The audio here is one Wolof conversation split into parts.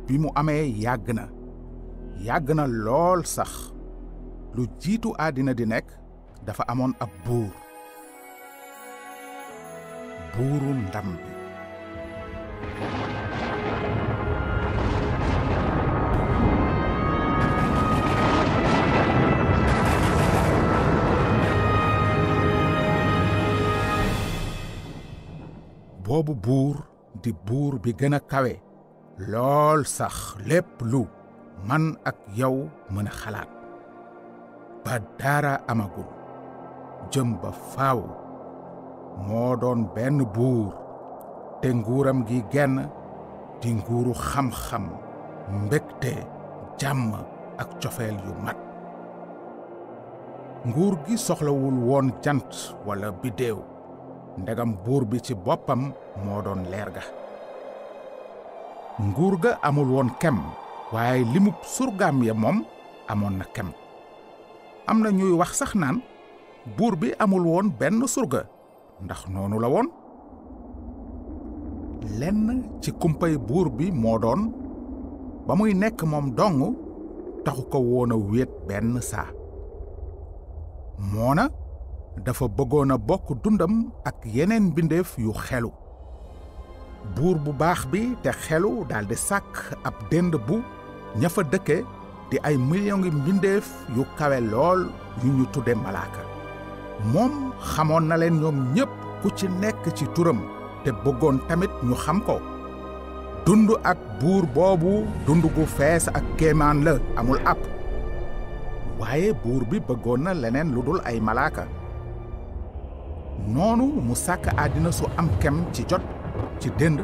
bi mu amee yàgg na lool sax lu jiitu àddina di nekk dafa amoon ab buuru ndam bi. boobu buur di buur bi gën a kawe lool sax lépp lu man ak yow mën a xalaat ba dara amagul jëm ba faaw moo doon benn buur te nguuram gi genn di nguuru xam-xam mbégte jàmm ak cofeel yu mat. nguur gi soxlawul woon jant wala biddéew ndegam buur bi ci boppam moo doon leer ga. nguur ga amul woon kem waaye limub surgaam ya moom amoon na kem. am na ñuy wax sax naan buur bi amul woon benn surga ndax noonu la woon. lenn ci kumpay buur bi moo doon ba muy nekk moom dong taxu ko woon a wéet benn saa. moona dafa bëggoon a bokk dundam ak yeneen mbindeef yu xelu. buur bu baax bi te xelu daldi sàkk ab dend bu ña fa dëkke di ay millions ngi mbindeef yu kawe lool yu ñu tudde malaaka. moom xamoon na leen ñoom ñépp ku ci nekk ci turam te bëggoon tamit ñu xam ko. dund ak buur boobu dund gu fees ak kéemaan la amul àpp. waaye buur bi bëggoon na leneen lu dul ay malaaka. noonu mu sàkk àddina su am kem ci jot ci dënd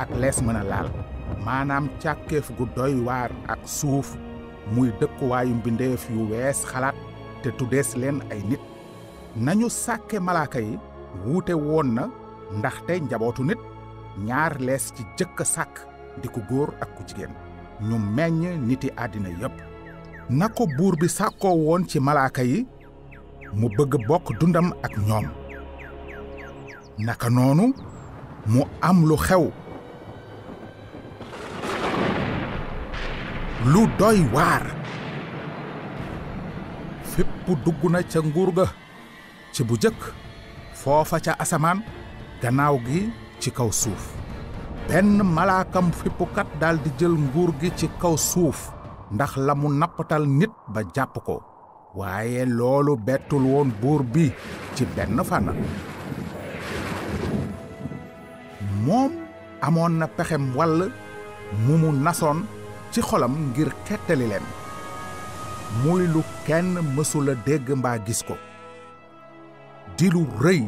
ak lees mën a laal maanaam càkkeef gu doy waar ak suuf muy dëkkuwaayu mbindeef yu wees xalaat te tuddees leen ay nit. nañu sàkke malaaka yi wuute woon na ndaxte njabootu nit ñaar lees ci jëkk sàkk di ku góor ak ku jigéen ñu meññ niti àddina yépp. na ko buur bi sàkkoo woon ci malaaka yi mu bëgg bokk dundam ak ñoom. naka noonu mu am lu xew lu doy waar. fépp dugg na ca nguur ga ci bu jëkk foofa ca asamaan gannaaw gi ci kaw suuf. benn malaakam fippukat daldi jël nguur gi ci kaw suuf ndax la mu nappatal nit ba jàpp ko. waaye loolu bettul woon buur bi ci benn fànn. moom amoon na pexem wàll mu nasoon ci xolam ngir xettali leen muy lu kenn mësula dégg mbaa gis ko. di lu rëy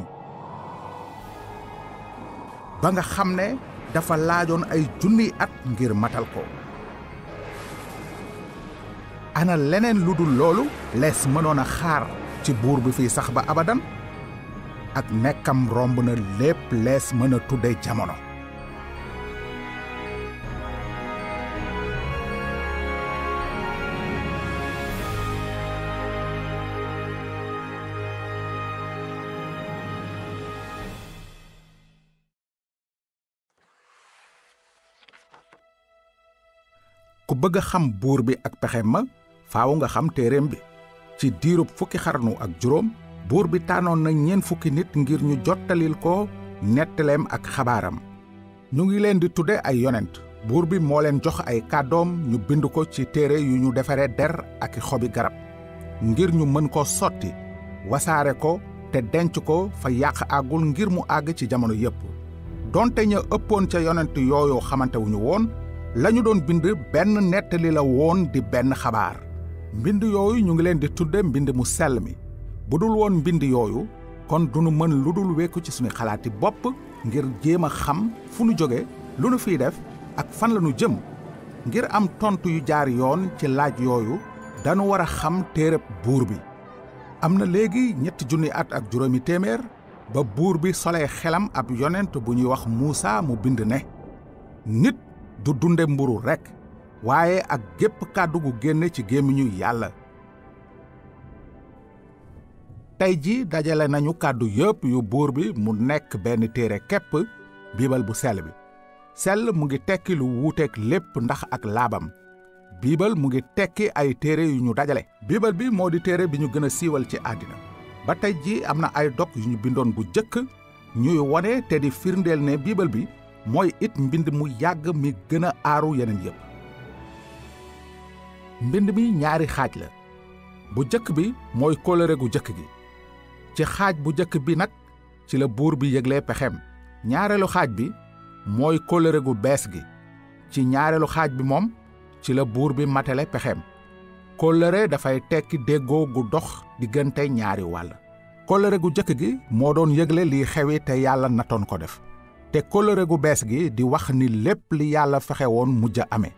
ba nga xam ne dafa laajoon ay junniy at ngir matal ko. ana leneen lu dul loolu lees mënoon a xaar ci buur bi fii sax ba abadan. ak nekkam romb na lépp lees mën a tudde jamono. ku bëgg a xam buur bi ak pexem ma faaw nga xam téereem bi. ci diirub fukki xarnu ak juróom buur bi tànnoon na 40 nit ngir ñu jottalil ko nettaleem ak xabaaram. ñu ngi leen di tudde ay yonent. buur bi moo leen jox ay kàddoom ñu bind ko ci téere yu ñu defare der ak xobi garab ngir ñu mën ko sotti wasaare ko te denc ko fa yàq àggul ngir mu àgg ci jamono yépp. donte ña ëppoon ca yonent yooyu xamante wuñu woon lañu doon bind benn nettali la woon di benn xabaar. mbind yooyu ñu ngi leen di tudde mbind mu sell mi. bu dul woon mbind yooyu kon duñu mën lu dul wekku ci suñu xalaati bopp ngir jéem a xam fu nu jóge lu nu fiy def ak fan la nu jëm. ngir am tontu yu jaar yoon ci laaj yooyu danu war a xam téereb buur bi. am na léegi 3 at ak juróomi téeméer ba buur bi solee xelam ab yonent bu ñuy wax Muusa mu bind ne nit du dunde mburu rekk waaye ak gépp kàddu gu génne ci gémmiñu yàlla. tey ji dajale nañu kàddu yépp yu buur bi mu nekk benn téere képp biibal bu sell bi. sell mu ngi tekki lu wuuteeg lépp ndax ak laabam. biibal mu ngi tekki ay téere yu ñu dajale. biibal bi moo di téere bi ñu gën a siiwal ci àddina. ba tey ji am na ay dog yu ñu bindoon bu jëkk ñuy wone te di firndeel ne biibal bi mooy it mbind mu yàgg mi gën a aaru yeneen yépp. mbind mi ñaari xaaj la. bu jëkk bi mooy kóllëre gu jëkk gi. ci xaaj bu jëkk bi nag ci la buur bi yëgle pexem. ñaareelu xaaj bi mooy kóllëre gu bees gi. ci ñaareelu xaaj bi moom ci la buur bi matale pexem. kóllëre dafay tekki déggoo gu dox diggante ñaari wàll. kóllëre gu jëkk gi moo doon yëgle li xewi te yàlla natoon ko def. te kóllëre gu bees gi di wax ni lépp li yàlla fexe woon mujj a ame.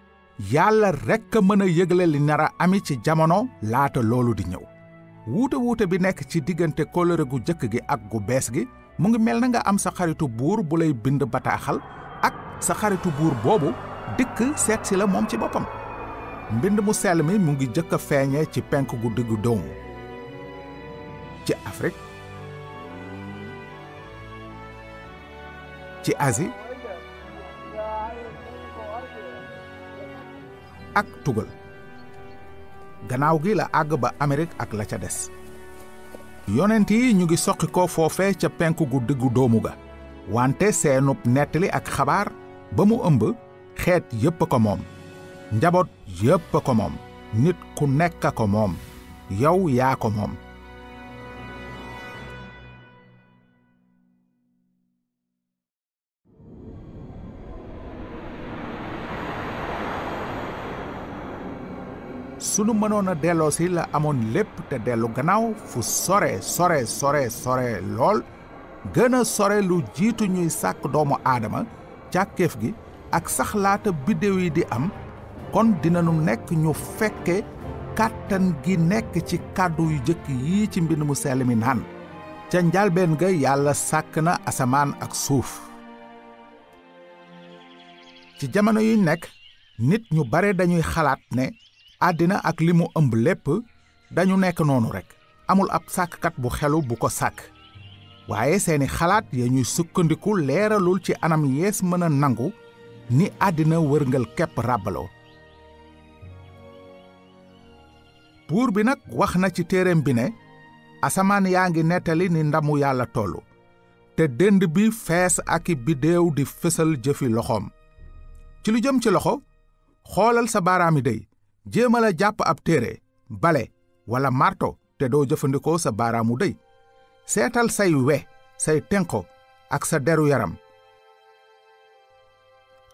yàlla rekk mën a yëgle li nar a ami ci jamono laata loolu di ñëw. wuute bi nekk ci diggante kóllëre gu jëkk gi ak gu bees gi mu ngi mel na nga am sa xaritu buur bu lay bind bataaxal ak sa xaritu buur boobu dikk seet si la moom ci boppam. mbind mu sell mi mu ngi jëkk a feeñe ci penk gu diggu doomu. ci Afrique, ci Asie ak tugal. gannaaw gi la àgg ba Amérique ak la ca des. yonent yi ñu ngi soqi ko foofe ca penku gu diggu doomu ga. wante seenub nettali ak xabaar ba mu ëmb xeet yépp ko moom. njaboot yépp ko moom. nit ku nekk ko moom. yow yaa ko moom. sunu mënoon a delloo si la amoon lépp te dellu gannaaw fu sore lool gën a sore lu jiitu ñuy sàkk doomu aadama càkkeef gi ak sax laata biddéew yi di am, kon dinanu nekk ñu fekke kàttan gi nekk ci kàddu yu jëkk yii ci mbind mu sell mi naan ca njalbeen ga yàlla sàkk na asamaan ak suuf. ci jamono yu nekk nit ñu bare dañuy xalaat ne àddina ak li mu ëmb lépp dañu nekk noonu rekk, amul ab sàkkkat bu xelu bu ko sàkk. waaye seeni xalaat ya ñuy sukkandiku leeralul ci anam yees mën a nangu ni àddina wërngal kepp ràbbaloo. buur bi nag wax na ci téereem bi ne asamaan yaa ngi nettali ni ndamu yàlla tollu te dënd bi fees ak i biddéew di fësal jëfi loxoom. ci lu jëm ci loxo, xoolal sa baaraami dey, jéemal a jàpp ab téere, bale wala marto te doo jëfandikoo sa baaraamu dey. seetal say we, say tenko ak sa deru yaram.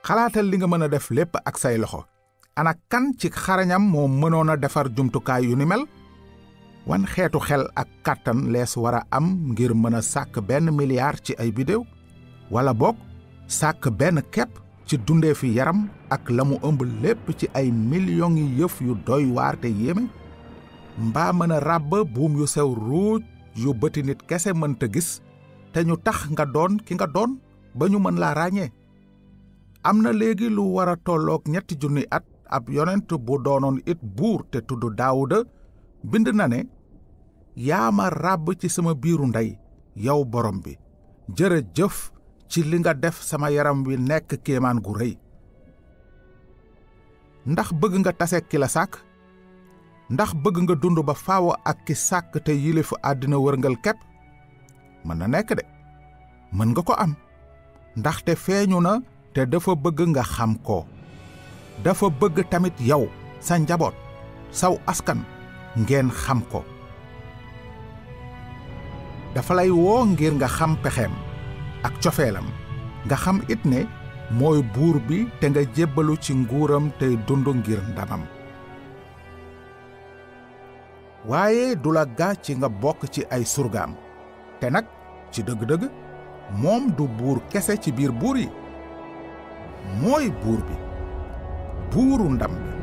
xalaatal li nga mën a def lépp ak say loxo. ana kan ci xarañam moo mënoon a defar jumtukaay yu ni mel? wan xeetu xel ak kàttan lees war a am ngir mën a sàkk 1 milliard ci ay bidéew, wala boog sàkk benn kepp ci dundee fi yaram ak la mu ëmb lépp ci ay millions yi yëf yu doy waar te yéeme? mbaa mën a ràbb buum yu sew ruuj yu bëti nit kese mënta gis te ñu tax nga doon ki nga doon ba ñu mën laa ràññee? am na léegi lu war a tolloog 3,000 at ab yonent bu doonoon it buur te tudd Daawuda bind na ne, yaa ma ràbb ci sama biiru ndey yow borom bi, jërëjëf ci li nga def sama yaram wi nekk kéemaan gu rëy. ndax bëgg nga tase ki la sàkk? ndax bëgg nga dund ba faaw ak ki sàkk te yilifu àddina wërngal kepp? mën na nekk de, mën nga ko am, ndaxte feeñu na te dafa bëgg nga xam ko. dafa bëgg tamit yow, sa njaboot, saw askan ngeen xam ko. dafa lay woo ngir nga xam pexeem ak cofeelam, nga xam it ne mooy buur bi te nga jébbalu ci nguuram tey dund ngir ndamam. waaye du la gaa ci nga bokk ci ay surgaam, te nag ci dëgg-dëgg moom du buur kese ci biir buur yi, mooy buur bi, buuru ndam bi.